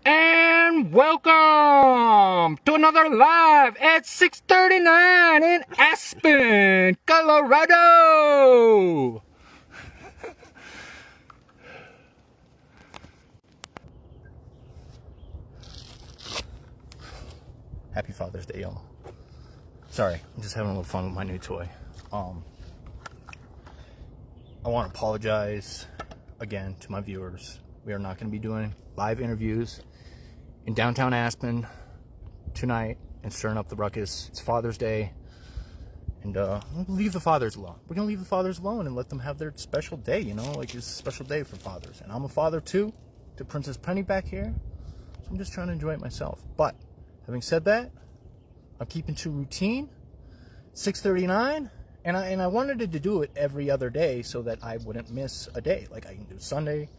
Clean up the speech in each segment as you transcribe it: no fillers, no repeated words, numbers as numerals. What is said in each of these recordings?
And welcome to another live at 6:39 in Aspen, Colorado. Happy Father's Day, y'all. Sorry, I'm just having a little fun with my new toy. I want to apologize again to my viewers. We are not going to be doing live interviews in downtown Aspen tonight and stirring up the ruckus. It's Father's Day, and we'll leave the fathers alone. We're going to leave the fathers alone and let them have their special day, you know? Like, it's a special day for fathers. And I'm a father, too, to Princess Penny back here. So I'm just trying to enjoy it myself. But, having said that, I'm keeping to routine. 6:39, and I wanted to do it every other day so that I wouldn't miss a day. Like, I can do Sunday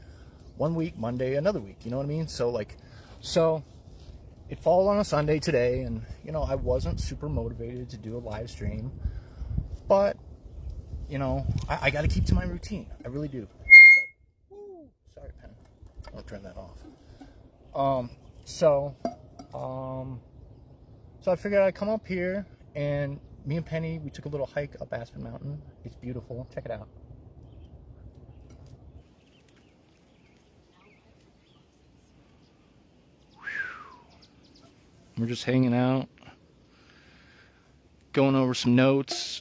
one week, Monday another week, you know what I mean? So it falls on a Sunday today, and you know, I wasn't super motivated to do a live stream, but you know, I got to keep to my routine. I really do. Sorry, pen. I'll turn that off. So I figured I'd come up here, and me and Penny, we took a little hike up Aspen Mountain. It's beautiful. Check it out. We're just hanging out, going over some notes,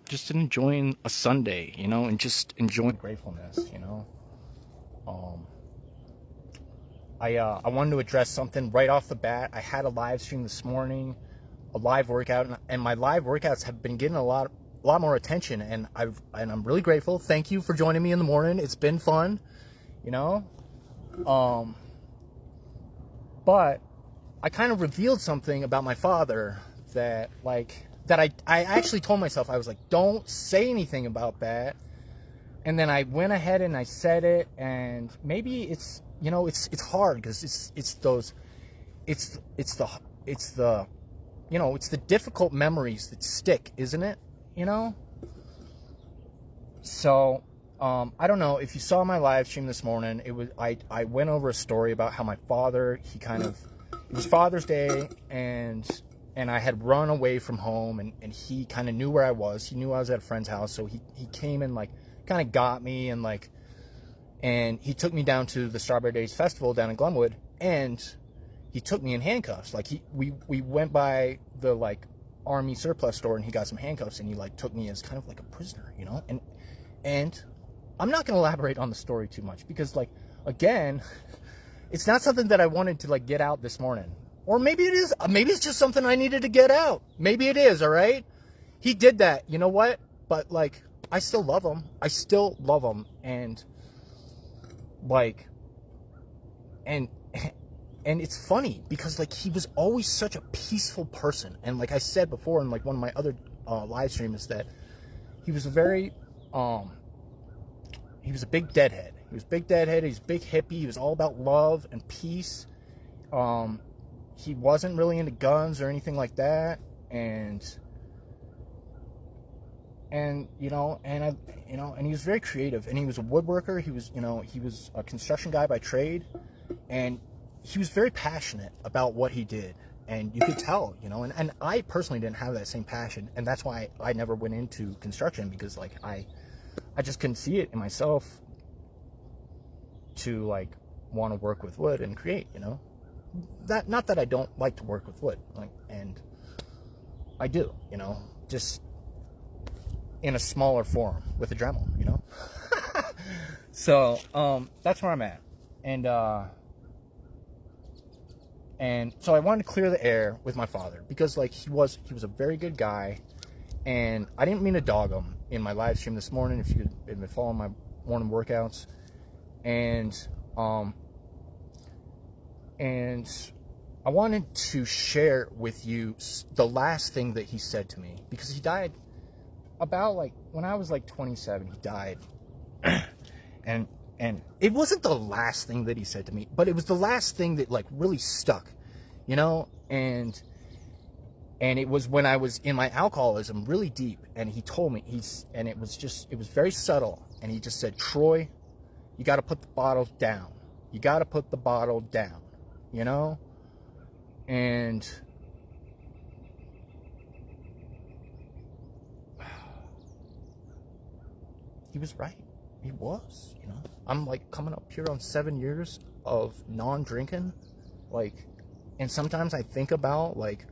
just enjoying a Sunday, you know, and just enjoying gratefulness, you know. I wanted to address something right off the bat. I had a live stream this morning, a live workout, and my live workouts have been getting a lot more attention, and I'm really grateful. Thank you for joining me in the morning. It's been fun, you know. But I kind of revealed something about my father that I actually told myself, I was like, don't say anything about that. And then I went ahead and I said it, and maybe it's, you know, it's hard because it's the you know, it's the difficult memories that stick, isn't it? You know? So, I don't know if you saw my live stream this morning. It was I went over a story about how my father, it was Father's Day, and I had run away from home, and he kind of knew where I was. He knew I was at a friend's house, so he came and like kind of got me, and he took me down to the Strawberry Days Festival down in Glenwood, and he took me in handcuffs. Like we went by the like Army surplus store, and he got some handcuffs, and he like took me as kind of like a prisoner, you know, and I'm not going to elaborate on the story too much because, like, again, it's not something that I wanted to, like, get out this morning. Or maybe it is. Maybe it's just something I needed to get out. Maybe it is, all right? He did that. You know what? But, like, I still love him. I still love him. And, like, and it's funny because, like, he was always such a peaceful person. And, like I said before in, like, one of my other live streams, that he was a very... he was a big deadhead. He was a big deadhead. He's a big hippie. He was all about love and peace. He wasn't really into guns or anything like that. And you know, and he was very creative. And he was a woodworker. He was, you know, he was a construction guy by trade. And he was very passionate about what he did. And you could tell, you know, and I personally didn't have that same passion. And that's why I never went into construction, because, like, I just couldn't see it in myself to, like, want to work with wood and create, you know. Not that I don't like to work with wood, like, and I do, you know, just in a smaller form with a Dremel, you know. So that's where I'm at, and so I wanted to clear the air with my father, because, like, he was a very good guy. And I didn't mean to dog him in my live stream this morning, if you could have been following my morning workouts. And I wanted to share with you the last thing that he said to me, because he died about, like, when I was like 27, he died. and it wasn't the last thing that he said to me, but it was the last thing that, like, really stuck, you know. And it was when I was in my alcoholism really deep, and he told me, and it was very subtle, and he just said, Troy, you got to put the bottle down. You got to put the bottle down, you know? And he was right. He was, you know? I'm like coming up here on 7 years of non-drinking, like, and sometimes I think about like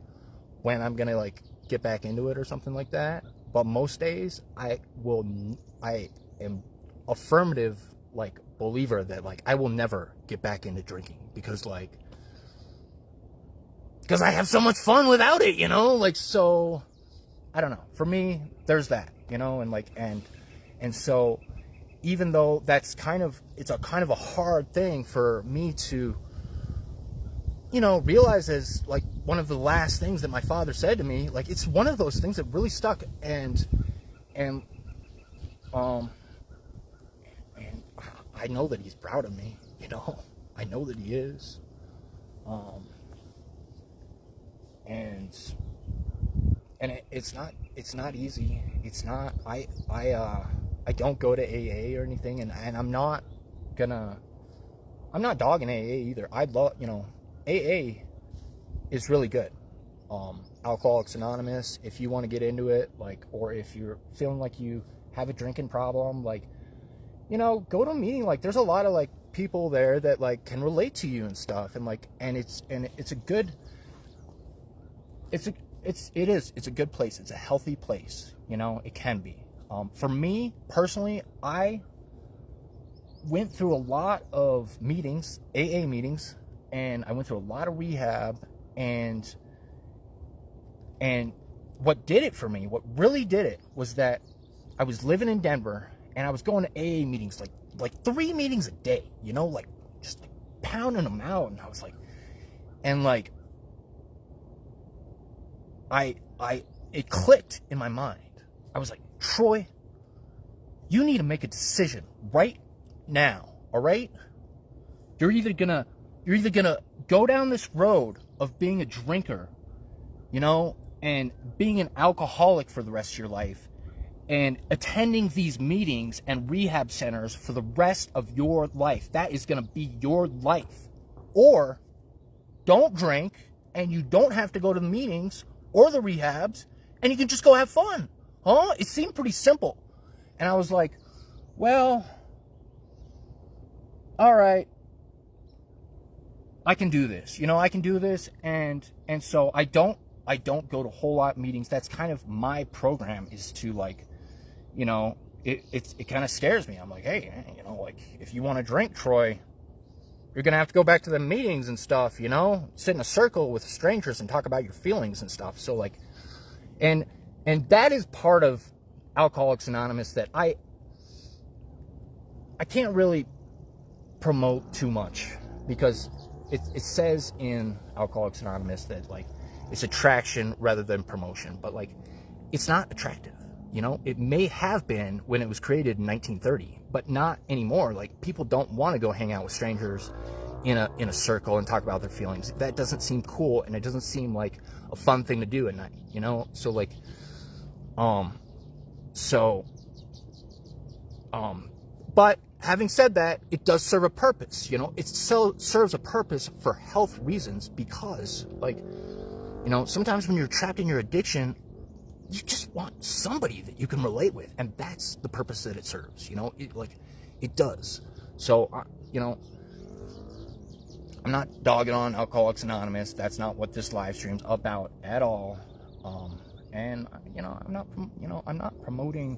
when I'm gonna like get back into it or something like that. But most days I am affirmative like believer that like I will never get back into drinking because I have so much fun without it, you know? Like, so I don't know. For me, there's that, you know, and like and so even though it's a kind of a hard thing for me to, you know, realize as like one of the last things that my father said to me, like it's one of those things that really stuck, and I know that he's proud of me, you know, I know that he is, and it's not easy. It's not, I don't go to AA or anything, and I'm not dogging AA either. I love, you know, AA is really good. Alcoholics Anonymous, if you want to get into it, like, or if you're feeling like you have a drinking problem, like, you know, go to a meeting. Like, there's a lot of like people there that like can relate to you and stuff, and like, and it's a good place. It's a healthy place, you know. It can be. For me personally, I went through a lot of meetings, AA meetings, and I went through a lot of rehab, and what did it for me, what really did it, was that I was living in Denver, and I was going to AA meetings, like 3 meetings a day, you know, like just like pounding them out, and I was like, and like, it clicked in my mind. I was like, Troy, you need to make a decision right now, all right? You're either gonna go down this road of being a drinker, you know, and being an alcoholic for the rest of your life, and attending these meetings and rehab centers for the rest of your life. That is gonna be your life. Or don't drink, and you don't have to go to the meetings or the rehabs, and you can just go have fun. Huh? It seemed pretty simple. And I was like, well, all right, I can do this. You know, I can do this. And so I don't go to a whole lot of meetings. That's kind of my program, is to like, you know, it kind of scares me. I'm like, hey, you know, like, if you want to drink, Troy, you're going to have to go back to the meetings and stuff, you know, sit in a circle with strangers and talk about your feelings and stuff. So like, and that is part of Alcoholics Anonymous that I can't really promote too much, because it says in Alcoholics Anonymous that like it's attraction rather than promotion, but like it's not attractive, you know. It may have been when it was created in 1930, but not anymore. Like, people don't want to go hang out with strangers in a circle and talk about their feelings. That doesn't seem cool, and it doesn't seem like a fun thing to do at night, you know. So like, but having said that, it does serve a purpose, you know. It serves a purpose for health reasons, because, like, you know, sometimes when you're trapped in your addiction, you just want somebody that you can relate with, and that's the purpose that it serves, you know. It does. So, you know, I'm not dogging on Alcoholics Anonymous. That's not what this live stream's about at all. And you know, I'm not promoting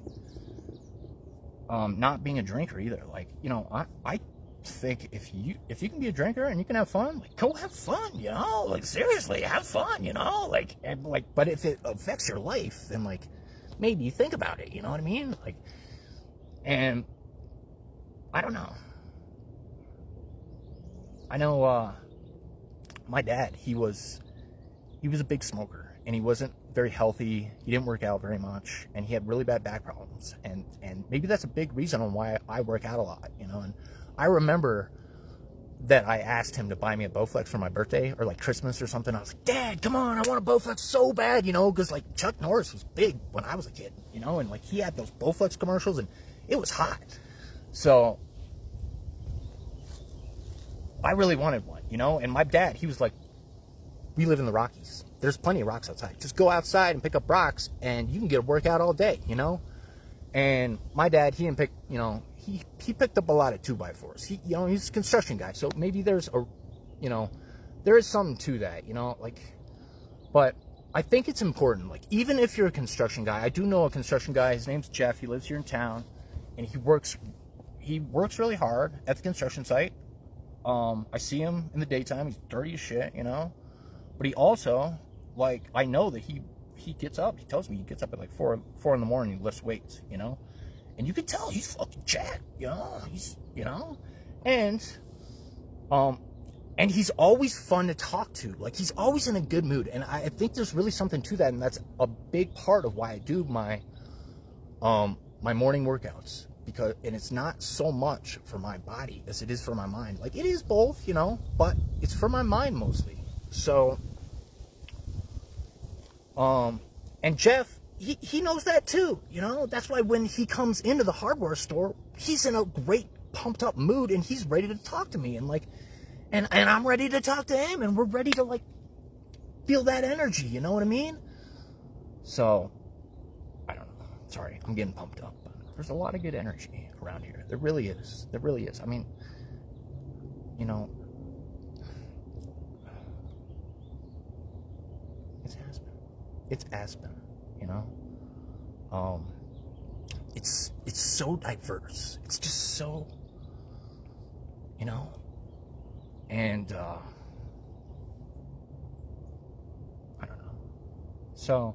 not being a drinker either. Like, you know, I think if you can be a drinker and you can have fun, like, go have fun, you know. Like, seriously, have fun, you know. Like, and like, but if it affects your life, then like, maybe think about it, you know what I mean? Like, and I don't know. I know my dad, he was a big smoker, and he wasn't very healthy. He didn't work out very much, and he had really bad back problems, and maybe that's a big reason on why I work out a lot, you know. And I remember that I asked him to buy me a Bowflex for my birthday, or like Christmas or something. I was like, Dad, come on, I want a Bowflex so bad, you know, because like Chuck Norris was big when I was a kid, you know, and like he had those Bowflex commercials, and it was hot. So I really wanted one, you know? And my dad, he was like, we live in the Rockies. There's plenty of rocks outside. Just go outside and pick up rocks, and you can get a workout all day, you know? And my dad, he didn't pick, you know, he picked up a lot of 2x4s. He, you know, he's a construction guy, so maybe there's a, you know, there is something to that, you know, like, but I think it's important, like, even if you're a construction guy, I do know a construction guy, his name's Jeff, he lives here in town, and he works really hard at the construction site. I see him in the daytime, he's dirty as shit, you know, but he also, like, I know that he gets up, he tells me he gets up at like 4 in the morning, he lifts weights, you know, and you can tell he's fucking jacked, you know, he's, you know, and he's always fun to talk to, like, he's always in a good mood, and I think there's really something to that, and that's a big part of why I do my, my morning workouts, because, and it's not so much for my body as it is for my mind, like, it is both, you know, but it's for my mind mostly, so, and Jeff, he knows that too, you know, that's why when he comes into the hardware store, he's in a great pumped up mood, and he's ready to talk to me, and like, and I'm ready to talk to him, and we're ready to, like, feel that energy, you know what I mean? So, I don't know, sorry, I'm getting pumped up, but there's a lot of good energy around here, there really is, I mean, you know, it's Aspen, you know, it's so diverse, it's just so, you know, and, I don't know, so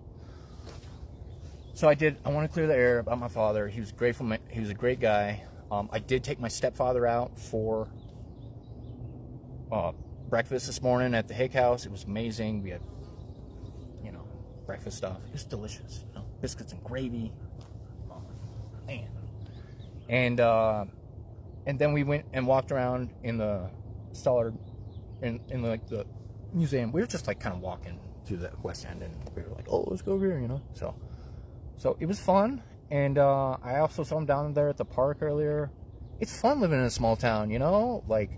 I want to clear the air about my father. He was grateful, he was a great guy. I did take my stepfather out for, breakfast this morning at the Hick House. It was amazing. We had, you know, breakfast stuff. It was delicious, you know, biscuits and gravy, oh, man, and then we went and walked around in the cellar, in like the museum. We were just like kind of walking through the West End, and we were like, oh, let's go over here, you know, so it was fun, and I also saw him down there at the park earlier. It's fun living in a small town, you know, like,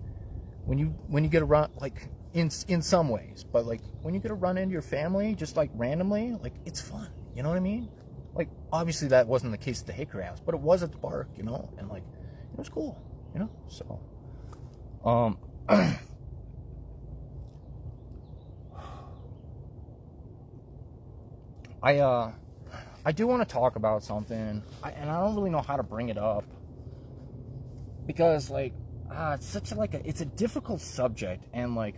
when you get to run, like, in some ways, but like, when you get to run into your family just like randomly, like, it's fun, you know what I mean? Like, obviously that wasn't the case at the Haker House, but it was at the park, you know, and like, it was cool, you know, so, I do want to talk about something, and I don't really know how to bring it up, because, like, it's such it's a difficult subject, and, like,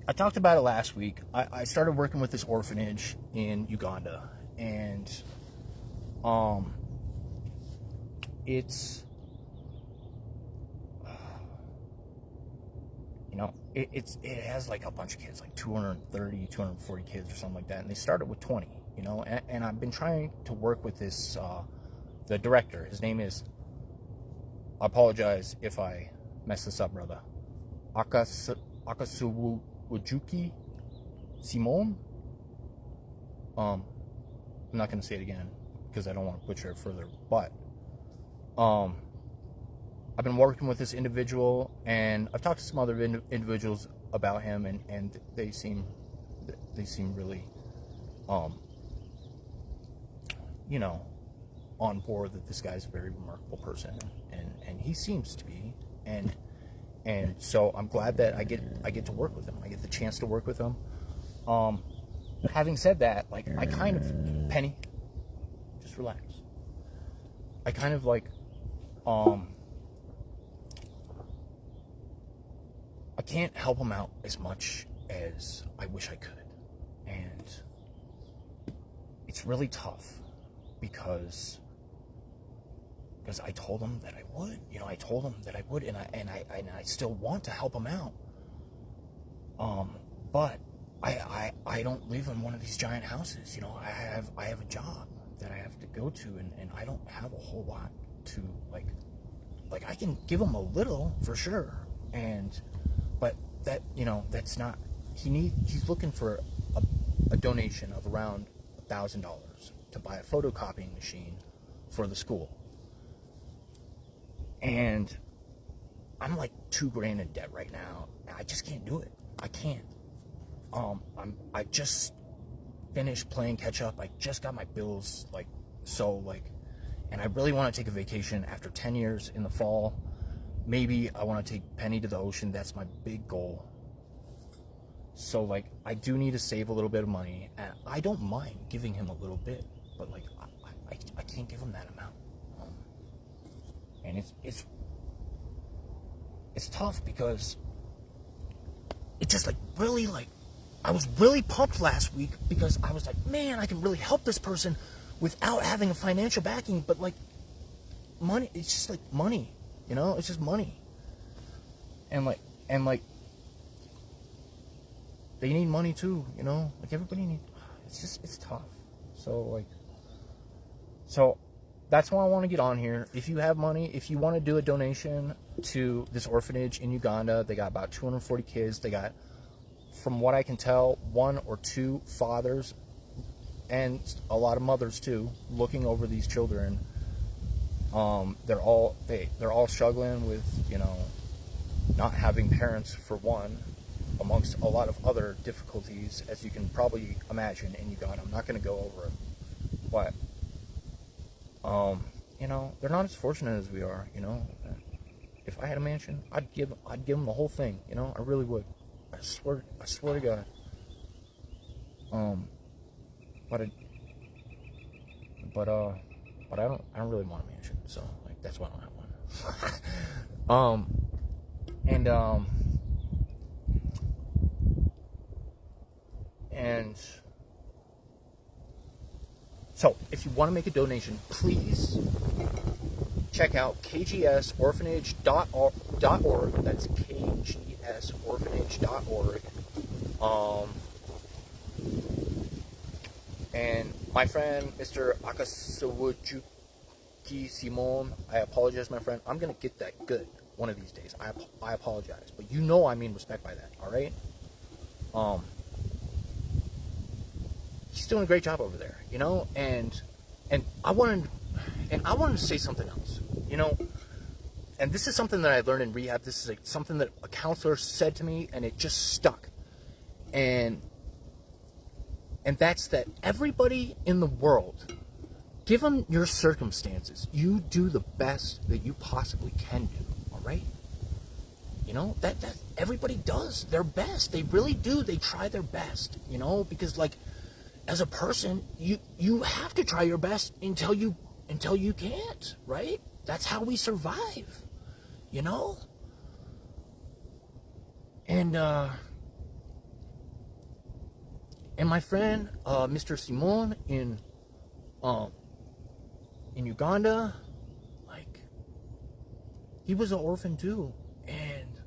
I talked about it last week. I started working with this orphanage in Uganda, and, it's, you know, it has, like, a bunch of kids, like 230, 240 kids or something like that, and they started with 20, you know, and I've been trying to work with this, the director. His name is, I apologize if I mess this up, brother, Akasuwujuki Simone. I'm not going to say it again because I don't want to butcher it further, but I've been working with this individual, and I've talked to some other individuals about him, and they seem really, you know, on board that this guy's a very remarkable person, and he seems to be, and so I'm glad that I get to work with him. I get the chance to work with him. Having said that, like, I kind of, Penny, just relax. I kind of, like, I can't help him out as much as I wish I could, and it's really tough because I told him that I would, you know, and I still want to help him out, but I don't live in one of these giant houses, you know. I have a job that I have to go to, and I don't have a whole lot to, like I can give him a little for sure, but that, you know, that's not, he's looking for a donation of around $1,000 to buy a photocopying machine for the school. And I'm like $2,000 in debt right now. I just can't do it. I can't. I just finished playing catch up. I just got my bills, like, so, like, and I really want to take a vacation after 10 years in the fall. Maybe I want to take Penny to the ocean. That's my big goal. So, like, I do need to save a little bit of money, and I don't mind giving him a little bit, but, like, I can't give him that amount. And it's tough because it just, like, really, like, I was really pumped last week because I was like, man, I can really help this person without having a financial backing, but, like, money, it's just, like, money, you know? It's just money. And, like, they need money, too, you know? Like, everybody needs, it's tough. So that's why I want to get on here. If you have money, if you want to do a donation to this orphanage in Uganda, they got about 240 kids. They got, from what I can tell, 1 or 2 fathers and a lot of mothers too, looking over these children. They're all struggling with, you know, not having parents, for one, amongst a lot of other difficulties, as you can probably imagine in Uganda. I'm not going to go over it, but you know, they're not as fortunate as we are. You know, if I had a mansion, I'd give them the whole thing. You know, I really would. I swear to God. But I don't really want a mansion, so, like, that's why I don't have one. And so, if you want to make a donation, please check out kgsorphanage.org. That's kgsorphanage.org. And my friend, Mr. Akasawujuki Simon, I apologize, my friend. I'm going to get that good one of these days. I apologize. But you know I mean respect by that, all right? He's doing a great job over there, you know? And I wanted to say something else, you know? And this is something that I learned in rehab. This is, like, something that a counselor said to me, and it just stuck. And that's that everybody in the world, given your circumstances, you do the best that you possibly can do, all right? You know, that everybody does their best. They really do. They try their best, you know, because, like, as a person, you have to try your best until you can't, right? That's how we survive, you know? And my friend, Mr. Simon in Uganda, like, he was an orphan too. And,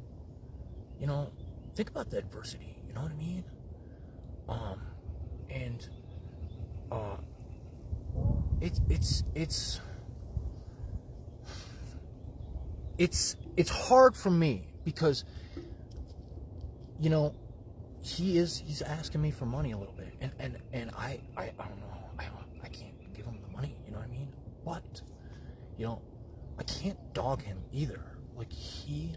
you know, think about the adversity, you know what I mean? And it's hard for me because, you know, he's asking me for money a little bit, and I don't know, I can't give him the money, you know what I mean? But, you know, I can't dog him either. Like, he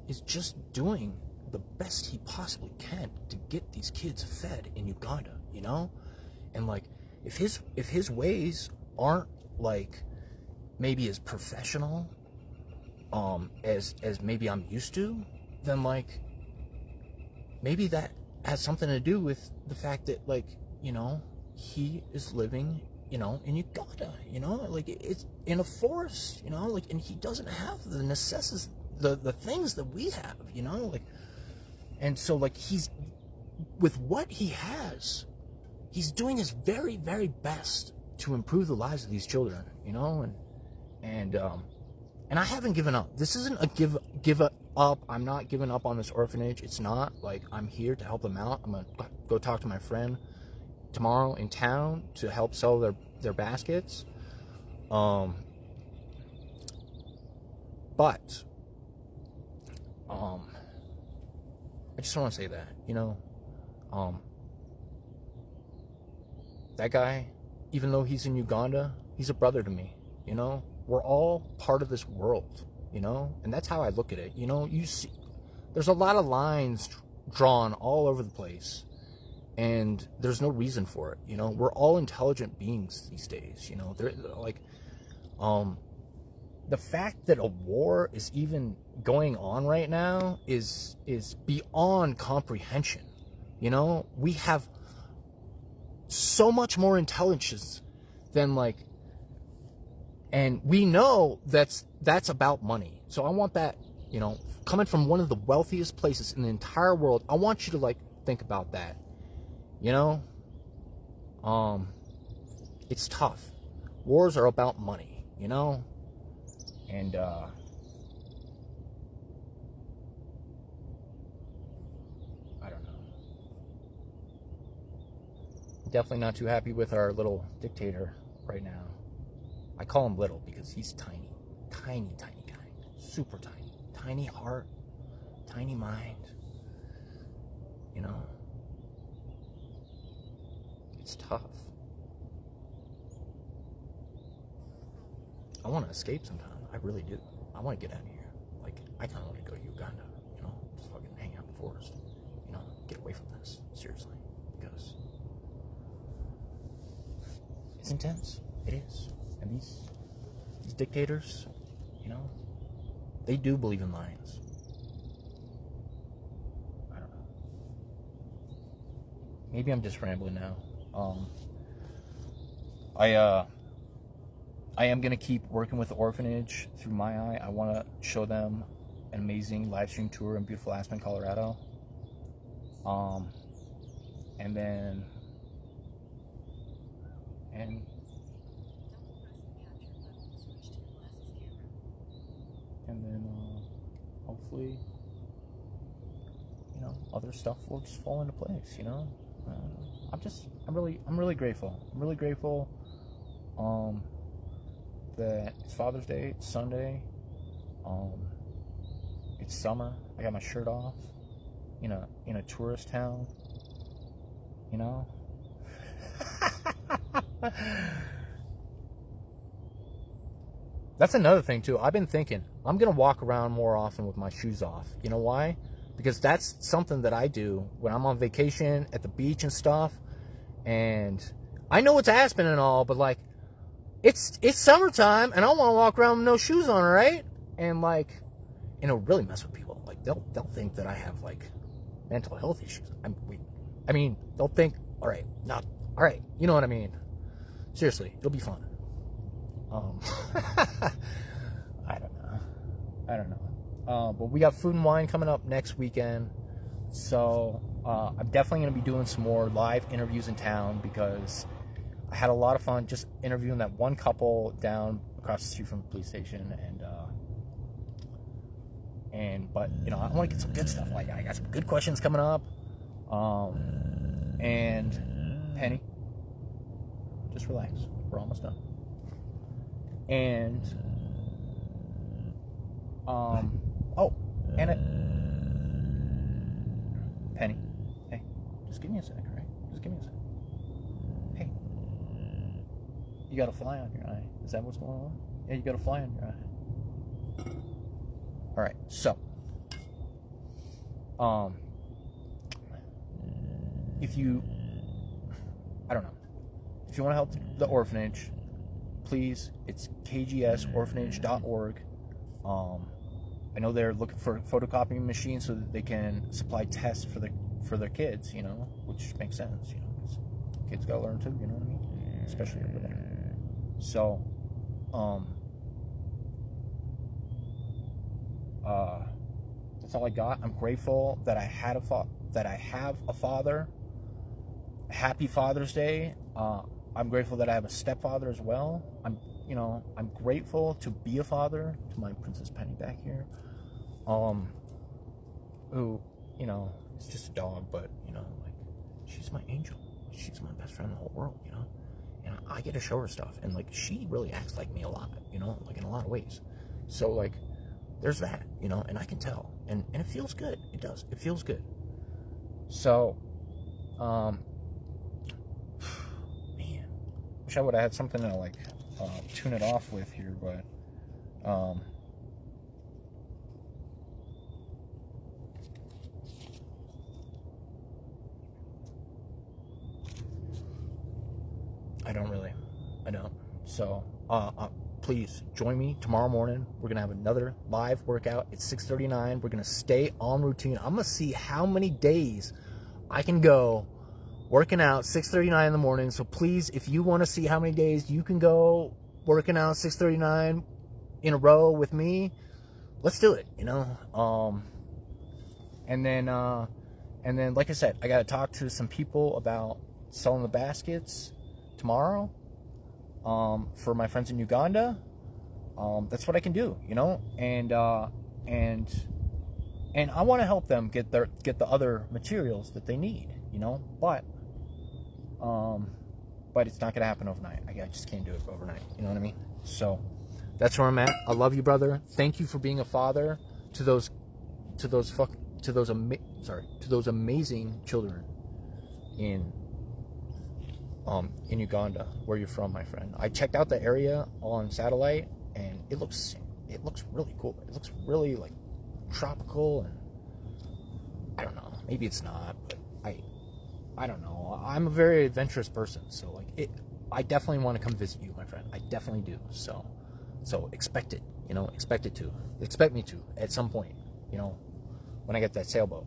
is just doing the best he possibly can to get these kids fed in Uganda, you know? And, like, if his ways aren't, like, maybe as professional as maybe I'm used to, then, like, maybe that has something to do with the fact that, like, you know, he is living, you know, in Uganda, you know, like, it's in a forest, you know, like, and he doesn't have the necessities, the things that we have, you know, like, and so, like, he's, with what he has, he's doing his very, very best to improve the lives of these children, you know, and I haven't given up. This isn't a give up. I'm not giving up on this orphanage. It's not. Like, I'm here to help them out. I'm gonna go talk to my friend tomorrow in town to help sell their baskets. But I just want to say that, you know, that guy, even though he's in Uganda, he's a brother to me, you know? We're all part of this world, you know? And that's how I look at it. You know, you see, there's a lot of lines drawn all over the place, and there's no reason for it. You know, we're all intelligent beings these days. You know, they're like, the fact that a war is even going on right now is beyond comprehension. You know, we have so much more intelligence than like, and we know that's about money. So I want that, you know, coming from one of the wealthiest places in the entire world, I want you to like think about that. You know, it's tough. Wars are about money, you know, and I don't know. Definitely not too happy with our little dictator right now. I call him little because he's tiny, tiny, tiny guy, super tiny, tiny heart, tiny mind, you know. It's tough. I want to escape sometime. I really do. I want to get out of here. Like, I kind of want to go to Uganda, you know, just fucking hang out in the forest, you know, get away from this, seriously, because it's intense. It is. And these dictators, you know, they do believe in lions. I don't know. Maybe I'm just rambling now. I am going to keep working with the orphanage through my eye. I want to show them an amazing live stream tour in beautiful Aspen, Colorado. And then hopefully, you know, other stuff will just fall into place, you know. I'm really grateful. I'm really grateful that it's Father's Day, it's Sunday, it's summer. I got my shirt off in a tourist town, you know. That's another thing too. I've been thinking I'm gonna walk around more often with my shoes off. You know why? Because that's something that I do when I'm on vacation at the beach and stuff. And I know it's Aspen and all, but like, it's summertime and I want to walk around with no shoes on, right? And like, you know, really mess with people. Like they'll think that I have like mental health issues. I mean, they'll think, all right, you know what I mean? Seriously, it'll be fun. I don't know. But we got Food and Wine coming up next weekend. So I'm definitely going to be doing some more live interviews in town because I had a lot of fun just interviewing that one couple down across the street from the police station. But you know, I want to get some good stuff. Like I got some good questions coming up. And Penny, just relax. We're almost done. And Penny, hey, just give me a sec, right? Just give me a sec. Hey, you got a fly on your eye. Is that what's going on? Yeah, you got a fly on your eye. All right, so, if you want to help the orphanage, please, it's kgsorphanage.org. I know they're looking for photocopying machines so that they can supply tests for their kids, you know, which makes sense, you know, because kids gotta learn too, you know what I mean? Especially over there. So, that's all I got. I'm grateful that I have a father. Happy Father's Day. I'm grateful that I have a stepfather as well. I'm grateful to be a father to my Princess Penny back here. Who, you know, is just a dog, but, you know, like, she's my angel. She's my best friend in the whole world, you know? And I get to show her stuff. And, like, she really acts like me a lot, you know, like, in a lot of ways. So, like, there's that, you know, and I can tell. And it feels good. It does. It feels good. So, man, wish I would have had something to, like, tune it off with here, but, I don't really. I don't. So, please join me tomorrow morning. We're going to have another live workout at 6:39. We're going to stay on routine. I'm going to see how many days I can go working out 6:39 in the morning. So please, if you want to see how many days you can go working out 6:39 in a row with me, let's do it, you know? And then, like I said, I got to talk to some people about selling the baskets tomorrow, for my friends in Uganda. That's what I can do, you know? And I want to help them get the other materials that they need, you know? But it's not going to happen overnight. I just can't do it overnight. You know what I mean? So that's where I'm at. I love you, brother. Thank you for being a father to those amazing children in Uganda, where you're from, my friend. I checked out the area on satellite, and it looks really cool. It looks really like tropical, and I don't know. Maybe it's not, but I don't know. I'm a very adventurous person, so like I definitely want to come visit you, my friend. I definitely do. So expect it. You know, expect me to at some point. You know, when I get that sailboat.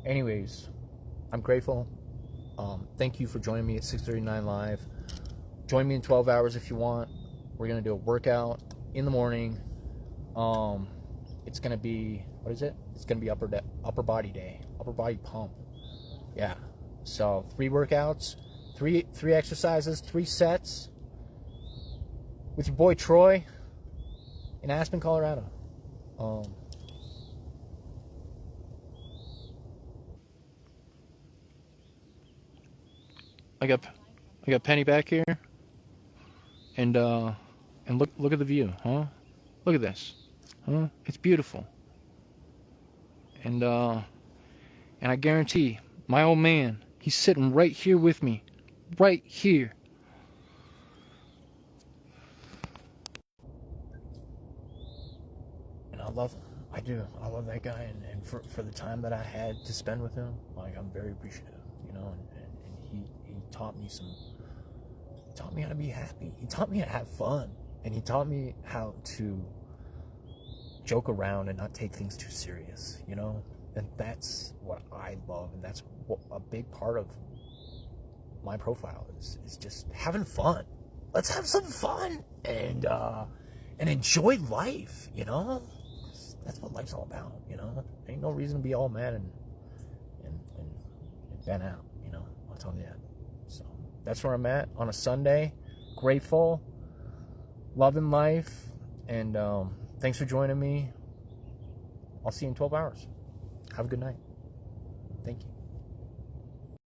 Anyways, I'm grateful. Thank you for joining me at 6:39 live. Join me in 12 hours if you want. We're gonna do a workout in the morning. It's gonna be, what is it? It's gonna be upper body day, upper body pump. Yeah. So 3 workouts, three exercises, 3 sets with your boy Troy in Aspen, Colorado. I got Penny back here, and look at the view, huh? Look at this, huh? It's beautiful, and I guarantee my old man, he's sitting right here with me, right here. And I love him. I do. I love that guy, and for the time that I had to spend with him, like, I'm very appreciative, you know. And he taught me how to be happy. He taught me how to have fun, and he taught me how to joke around and not take things too serious, you know. And that's what I love, and that's what a big part of my profile is just having fun. Let's have some fun and enjoy life, you know. That's what life's all about, you know. Ain't no reason to be all mad and bent out, you know. I'll tell you that. So that's where I'm at on a Sunday. Grateful, loving life, and thanks for joining me. I'll see you in 12 hours. Have a good night. Thank you.